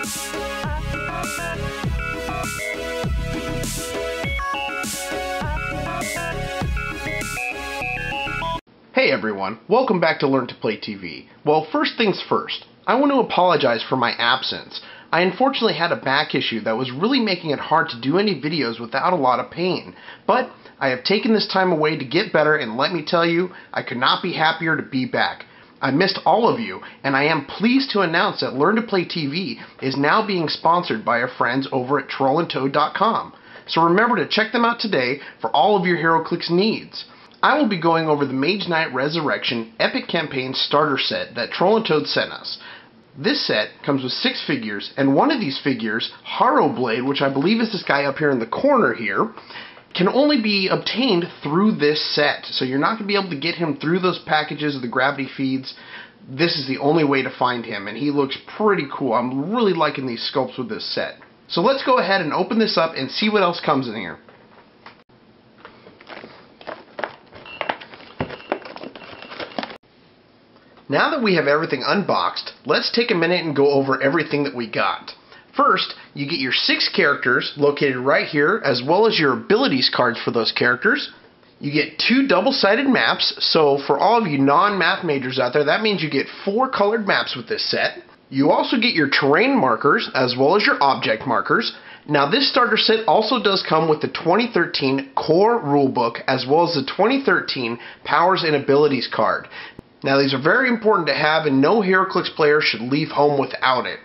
Hey everyone, welcome back to Learn to Play TV. Well, first things first, I want to apologize for my absence. I unfortunately had a back issue that was really making it hard to do any videos without a lot of pain. But I have taken this time away to get better, and let me tell you, I could not be happier to be back. I missed all of you, and I am pleased to announce that Learn to Play TV is now being sponsored by our friends over at trollandtoad.com. So remember to check them out today for all of your Heroclix needs. I will be going over the Mage Knight Resurrection Epic Campaign Starter Set that Troll and Toad sent us. This set comes with 6 figures, and one of these figures, Heroclix, which I believe is this guy up here in the corner here, can only be obtained through this set. So you're not going to be able to get him through those packages of the gravity feeds. This is the only way to find him, and he looks pretty cool. I'm really liking these sculpts with this set. So let's go ahead and open this up and see what else comes in here. Now that we have everything unboxed, let's take a minute and go over everything that we got. First, you get your 6 characters located right here, as well as your abilities cards for those characters. You get 2 double-sided maps, so for all of you non-math majors out there, that means you get 4 colored maps with this set. You also get your terrain markers, as well as your object markers. Now this starter set also does come with the 2013 core rulebook, as well as the 2013 powers and abilities card. Now these are very important to have, and no Heroclix player should leave home without it.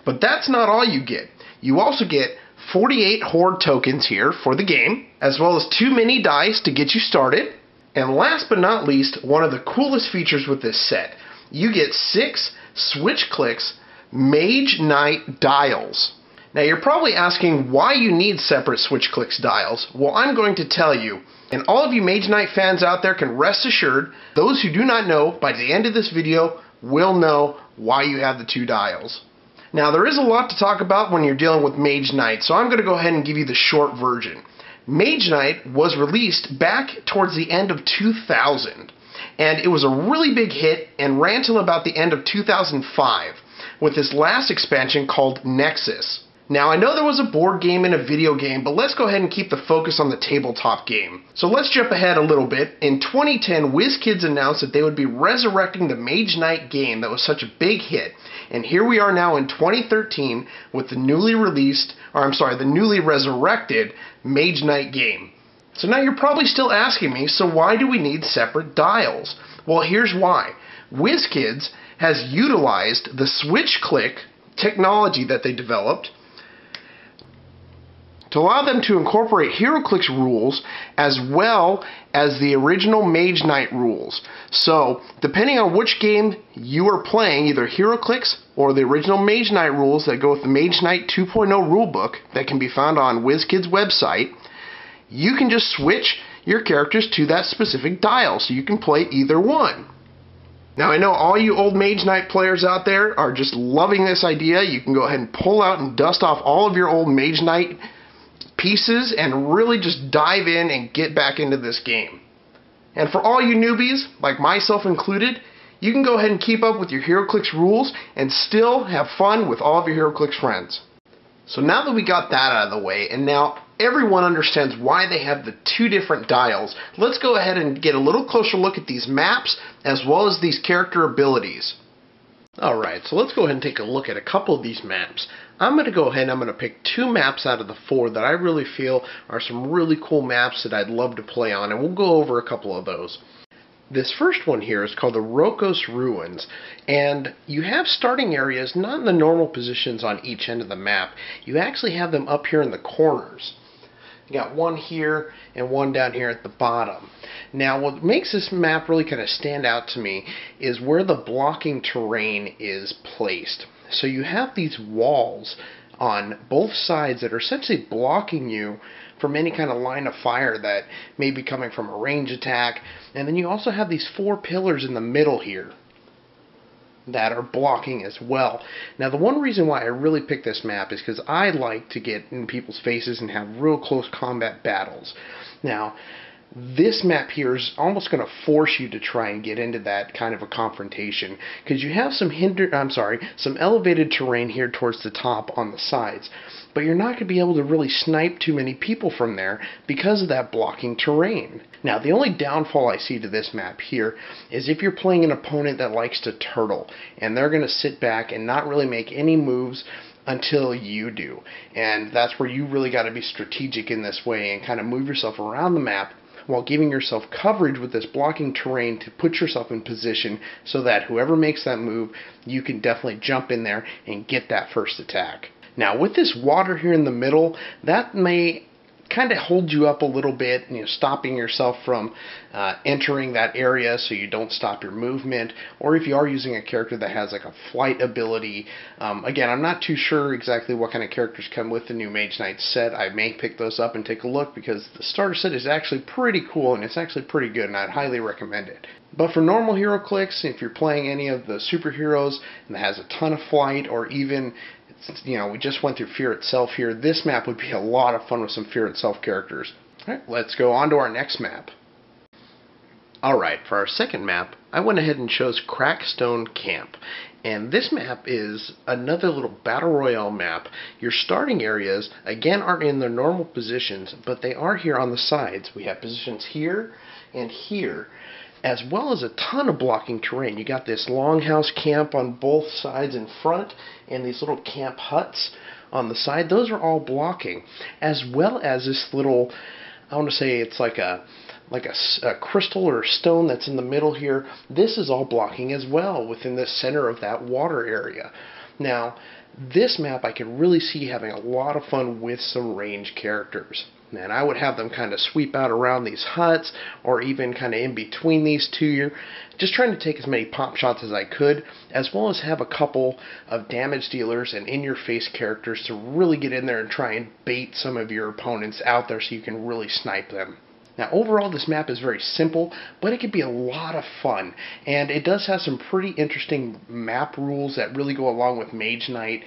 But that's not all you get. You also get 48 Horde tokens here for the game, as well as 2 mini dice to get you started. And last but not least, one of the coolest features with this set, you get 6 SwitchClix Mage Knight dials. Now you're probably asking why you need separate SwitchClix dials. Well, I'm going to tell you. And all of you Mage Knight fans out there can rest assured, those who do not know, by the end of this video, will know why you have the 2 dials. Now there is a lot to talk about when you're dealing with Mage Knight, so I'm going to go ahead and give you the short version. Mage Knight was released back towards the end of 2000, and it was a really big hit and ran till about the end of 2005, with this last expansion called Nexus. Now, I know there was a board game and a video game, but let's go ahead and keep the focus on the tabletop game. So let's jump ahead a little bit. In 2010, WizKids announced that they would be resurrecting the Mage Knight game that was such a big hit. And here we are now in 2013 with the newly resurrected Mage Knight game. So now you're probably still asking me, so why do we need separate dials? Well, here's why. WizKids has utilized the SwitchClix technology that they developed to allow them to incorporate Heroclix rules as well as the original Mage Knight rules. So, depending on which game you are playing, either Heroclix or the original Mage Knight rules that go with the Mage Knight 2.0 rulebook that can be found on WizKids' website, you can just switch your characters to that specific dial, so you can play either one. Now, I know all you old Mage Knight players out there are just loving this idea. You can go ahead and pull out and dust off all of your old Mage Knight pieces and really just dive in and get back into this game. And for all you newbies, like myself included, you can go ahead and keep up with your Heroclix rules and still have fun with all of your Heroclix friends. So now that we got that out of the way, and now everyone understands why they have the 2 different dials, let's go ahead and get a little closer look at these maps as well as these character abilities. Alright, so let's go ahead and take a look at a couple of these maps. I'm going to go ahead and I'm going to pick 2 maps out of the 4 that I really feel are some really cool maps that I'd love to play on, and we'll go over a couple of those. This first one here is called the Rokos Ruins, and you have starting areas not in the normal positions on each end of the map. You actually have them up here in the corners. You got one here and one down here at the bottom. Now, what makes this map really kind of stand out to me is where the blocking terrain is placed. So you have these walls on both sides that are essentially blocking you from any kind of line of fire that may be coming from a range attack. And then you also have these 4 pillars in the middle here that are blocking as well. Now, the one reason why I really picked this map is because I like to get in people's faces and have real close combat battles. Now, this map here is almost going to force you to try and get into that kind of a confrontation, because you have some elevated terrain here towards the top on the sides, but you're not going to be able to really snipe too many people from there because of that blocking terrain. Now, the only downfall I see to this map here is if you're playing an opponent that likes to turtle, and they're going to sit back and not really make any moves until you do. And that's where you really got to be strategic in this way and kind of move yourself around the map while giving yourself coverage with this blocking terrain to put yourself in position so that whoever makes that move, you can definitely jump in there and get that first attack. Now, with this water here in the middle, that may kind of hold you up a little bit, stopping yourself from entering that area so you don't stop your movement, or if you are using a character that has like a flight ability. Again, I'm not too sure exactly what kind of characters come with the new Mage Knight set. I may pick those up and take a look, because the starter set is actually pretty cool and it's actually pretty good, and I'd highly recommend it. But for normal Heroclix, if you're playing any of the superheroes and that has a ton of flight, or even we just went through Fear Itself here, this map would be a lot of fun with some Fear Itself characters. Alright, let's go on to our next map. Alright, for our second map, I went ahead and chose Crackstone Camp. And this map is another little battle royale map. Your starting areas, again, aren't in their normal positions, but they are here on the sides. We have positions here and here, as well as a ton of blocking terrain. You got this longhouse camp on both sides in front, and these little camp huts on the side. Those are all blocking, as well as this little, I want to say it's like a crystal or stone that's in the middle here. This is all blocking as well within the center of that water area. Now, this map I could really see having a lot of fun with some range characters. And I would have them kind of sweep out around these huts, or even kind of in between these two, just trying to take as many pop shots as I could, as well as have a couple of damage dealers and in-your-face characters to really get in there and try and bait some of your opponents out there so you can really snipe them. Now, overall, this map is very simple, but it can be a lot of fun, and it does have some pretty interesting map rules that really go along with Mage Knight.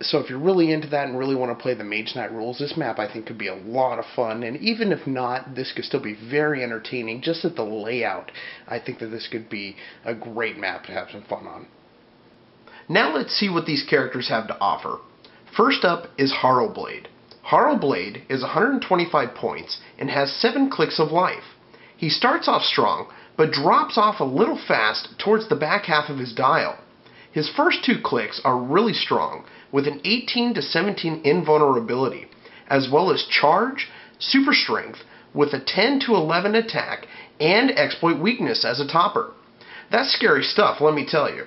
So if you're really into that and really want to play the Mage Knight rules, this map I think could be a lot of fun. And even if not, this could still be very entertaining. Just at the layout, I think that this could be a great map to have some fun on. Now let's see what these characters have to offer. First up is Heroclix. Heroclix is 125 points and has 7 clicks of life. He starts off strong, but drops off a little fast towards the back half of his dial. His first 2 clicks are really strong, with an 18 to 17 invulnerability, as well as charge, super strength, with a 10 to 11 attack, and exploit weakness as a topper. That's scary stuff, let me tell you.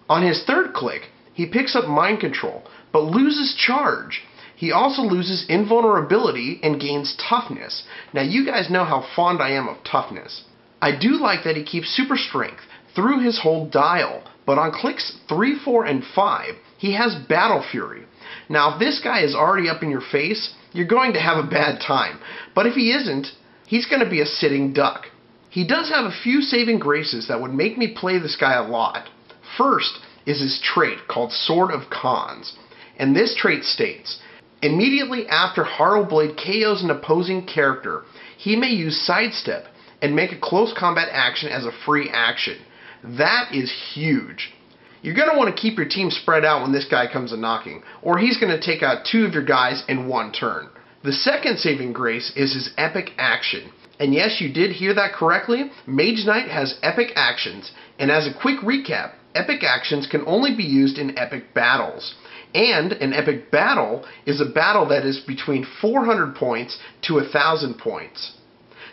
On his 3rd click, he picks up mind control, but loses charge. He also loses invulnerability and gains toughness. Now, you guys know how fond I am of toughness. I do like that he keeps super strength through his whole dial, but on clicks 3, 4, and 5, he has Battle Fury. Now, if this guy is already up in your face, you're going to have a bad time. But if he isn't, he's going to be a sitting duck. He does have a few saving graces that would make me play this guy a lot. First is his trait called Sword of Cons. And this trait states, immediately after Heroclix KOs an opposing character, he may use Sidestep and make a close combat action as a free action. That is huge. You're going to want to keep your team spread out when this guy comes a-knocking, or he's going to take out 2 of your guys in 1 turn. The second saving grace is his Epic Action. And yes, you did hear that correctly. Mage Knight has Epic Actions, and as a quick recap, Epic Actions can only be used in epic battles. And an epic battle is a battle that is between 400 points to 1,000 points.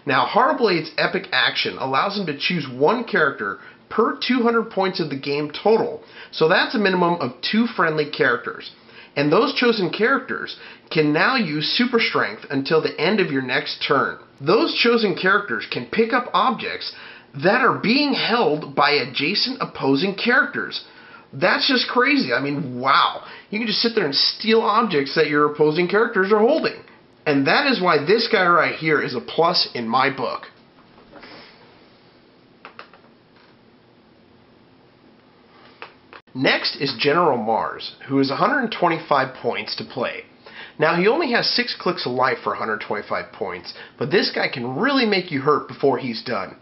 Now, Heroclix's Epic Action allows him to choose 1 character per 200 points of the game total, so that's a minimum of 2 friendly characters. And those chosen characters can now use Super Strength until the end of your next turn. Those chosen characters can pick up objects that are being held by adjacent opposing characters. That's just crazy. I mean, wow. You can just sit there and steal objects that your opposing characters are holding. And that is why this guy right here is a plus in my book. Next is General Mars, who is 125 points to play. Now, he only has 6 clicks of life for 125 points, but this guy can really make you hurt before he's done.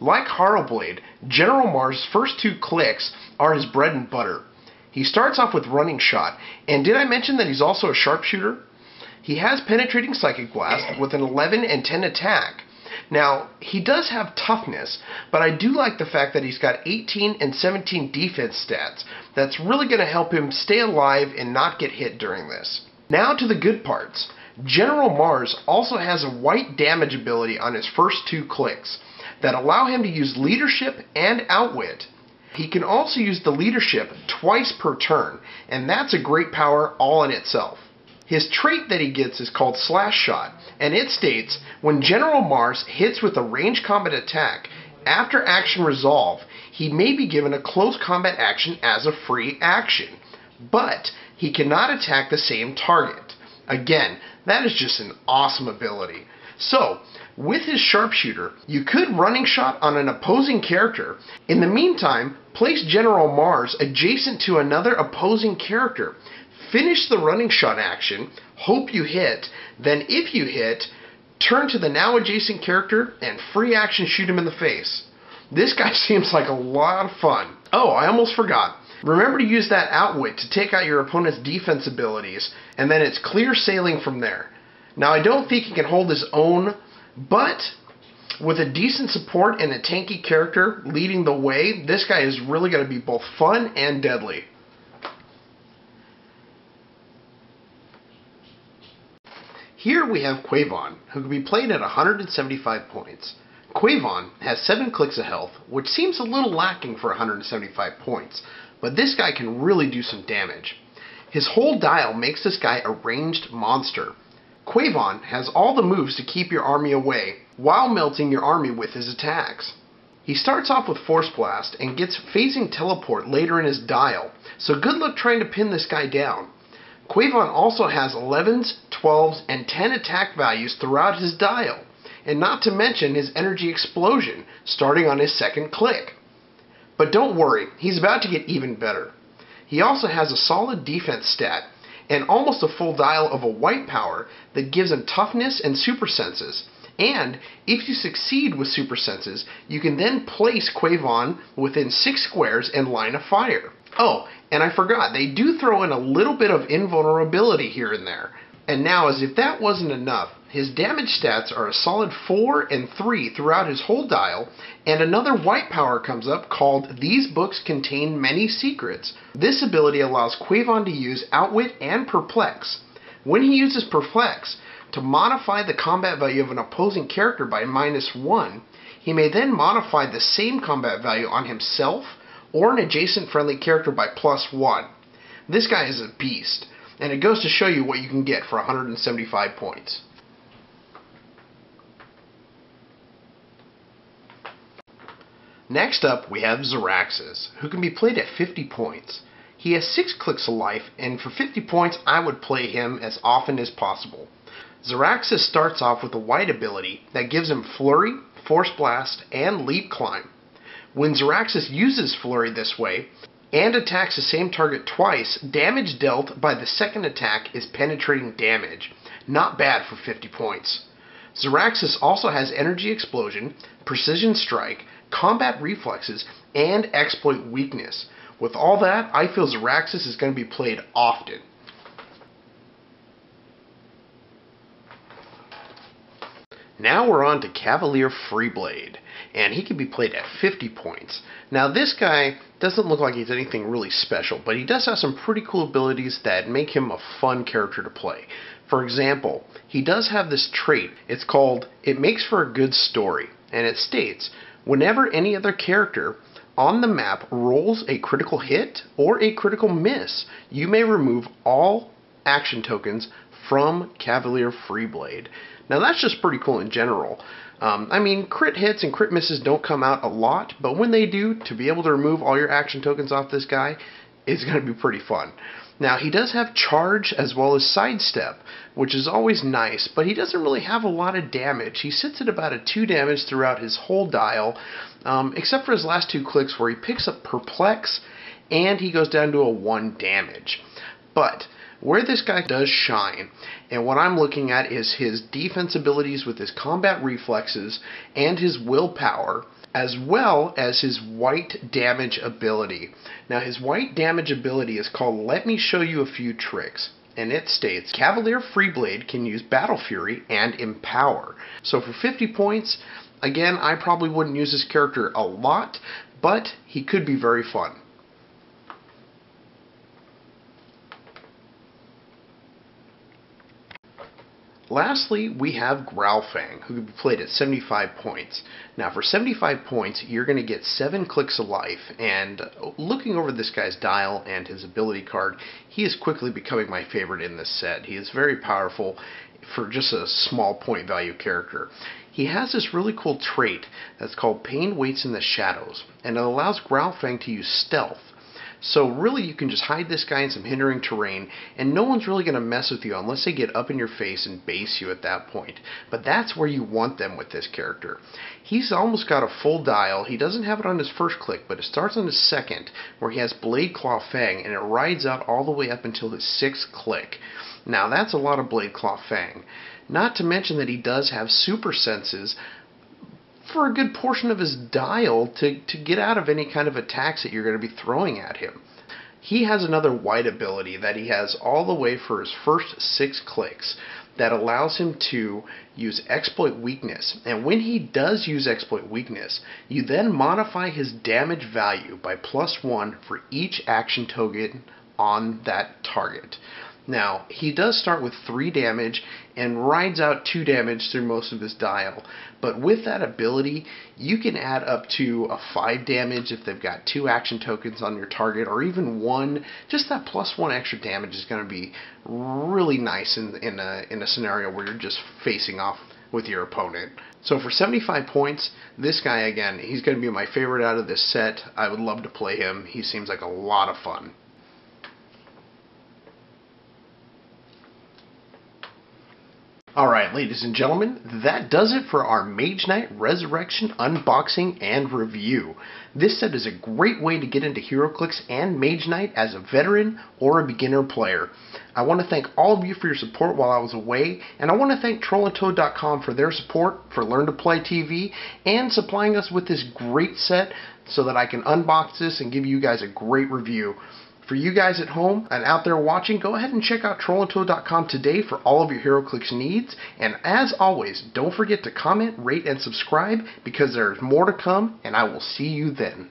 Like Harrowblade, General Mars' first 2 clicks are his bread and butter. He starts off with Running Shot, and did I mention that he's also a sharpshooter? He has Penetrating Psychic Blast with an 11 and 10 attack. Now, he does have toughness, but I do like the fact that he's got 18 and 17 defense stats. That's really going to help him stay alive and not get hit during this. Now to the good parts. General Mars also has a white damage ability on his first 2 clicks that allow him to use Leadership and Outwit. He can also use the Leadership twice per turn, and that's a great power all in itself. His trait that he gets is called Slash Shot, and it states, when General Mars hits with a ranged combat attack, after action resolve, he may be given a close combat action as a free action, but he cannot attack the same target. Again, that is just an awesome ability. So, with his sharpshooter, you could Running Shot on an opposing character. In the meantime, place General Mars adjacent to another opposing character. Finish the Running Shot action, hope you hit, then if you hit, turn to the now adjacent character and free action shoot him in the face. This guy seems like a lot of fun. Oh, I almost forgot. Remember to use that Outwit to take out your opponent's defense abilities, and then it's clear sailing from there. Now, I don't think he can hold his own, but with a decent support and a tanky character leading the way, this guy is really going to be both fun and deadly. Here we have Quavon, who can be played at 175 points. Quavon has 7 clicks of health, which seems a little lacking for 175 points, but this guy can really do some damage. His whole dial makes this guy a ranged monster. Quavon has all the moves to keep your army away, while melting your army with his attacks. He starts off with Force Blast and gets Phasing Teleport later in his dial, so good luck trying to pin this guy down. Quavon also has 11s, 12s, and 10 attack values throughout his dial, and not to mention his Energy Explosion, starting on his 2nd click. But don't worry, he's about to get even better. He also has a solid defense stat, and almost a full dial of a white power that gives him toughness and super senses. And if you succeed with super senses, you can then place Quavon within 6 squares and line of fire. Oh, and I forgot, they do throw in a little bit of invulnerability here and there. And now, as if that wasn't enough, his damage stats are a solid 4 and 3 throughout his whole dial, and another white power comes up called These Books Contain Many Secrets. This ability allows Quavon to use Outwit and Perplex. When he uses Perplex to modify the combat value of an opposing character by -1, he may then modify the same combat value on himself or an adjacent friendly character by +1. This guy is a beast, and it goes to show you what you can get for 175 points. Next up, we have Czar Axis, who can be played at 50 points. He has 6 clicks of life, and for 50 points, I would play him as often as possible. Czar Axis starts off with a white ability that gives him Flurry, Force Blast, and Leap Climb. When Czar Axis uses Flurry this way, and attacks the same target twice, damage dealt by the 2nd attack is penetrating damage. Not bad for 50 points. Czar Axis also has Energy Explosion, Precision Strike, Combat Reflexes, and Exploit Weakness. With all that, I feel Czar Axis is going to be played often. Now we're on to Cavalier Freeblade, and he can be played at 50 points. Now this guy doesn't look like he's anything really special, but he does have some pretty cool abilities that make him a fun character to play. For example, he does have this trait. It's called It Makes for a Good Story, and it states, whenever any other character on the map rolls a critical hit or a critical miss, you may remove all action tokens from Cavalier Freeblade. Now that's just pretty cool in general. I mean, crit hits and crit misses don't come out a lot, but when they do, to be able to remove all your action tokens off this guy is going to be pretty fun. Now, he does have Charge as well as Sidestep, which is always nice, but he doesn't really have a lot of damage. He sits at about a 2 damage throughout his whole dial, except for his last 2 clicks where he picks up Perplex and he goes down to a 1 damage. But Where this guy does shine, and what I'm looking at, is his defense abilities with his combat reflexes and his willpower, as well as his white damage ability. Now his white damage ability is called Let Me Show You a Few Tricks. And it states, Cavalier Freeblade can use Battle Fury and Empower. So for 50 points, again, I probably wouldn't use this character a lot, but he could be very fun. Lastly, we have Gloom Fang, who can be played at 75 points. Now, for 75 points, you're going to get 7 clicks of life, and looking over this guy's dial and his ability card, he is quickly becoming my favorite in this set. He is very powerful for just a small point value character. He has this really cool trait that's called Pain Waits in the Shadows, and it allows Gloom Fang to use stealth. So really you can just hide this guy in some hindering terrain, and no one's really going to mess with you unless they get up in your face and base you at that point. But that's where you want them with this character. He's almost got a full dial. He doesn't have it on his first click, but it starts on his second, where he has Blade Claw Fang, and it rides out all the way up until his 6th click. Now that's a lot of Blade Claw Fang. Not to mention that he does have super senses for a good portion of his dial to get out of any kind of attacks that you're going to be throwing at him. He has another white ability that he has all the way for his first 6 clicks that allows him to use Exploit Weakness. And when he does use Exploit Weakness, you then modify his damage value by +1 for each action token on that target. Now, he does start with 3 damage and rides out 2 damage through most of his dial, but with that ability, you can add up to a 5 damage if they've got 2 action tokens on your target, or even 1. Just that +1 extra damage is going to be really nice in a scenario where you're just facing off with your opponent. So for 75 points, this guy, again, he's going to be my favorite out of this set. I would love to play him. He seems like a lot of fun. Alright, ladies and gentlemen, that does it for our Mage Knight Resurrection unboxing and review. This set is a great way to get into Heroclix and Mage Knight as a veteran or a beginner player. I want to thank all of you for your support while I was away, and I want to thank trollandtoad.com for their support for Learn to Play TV and supplying us with this great set so that I can unbox this and give you guys a great review. For you guys at home and out there watching, go ahead and check out trollandtoad.com today for all of your Heroclix needs. And as always, don't forget to comment, rate, and subscribe, because there's more to come, and I will see you then.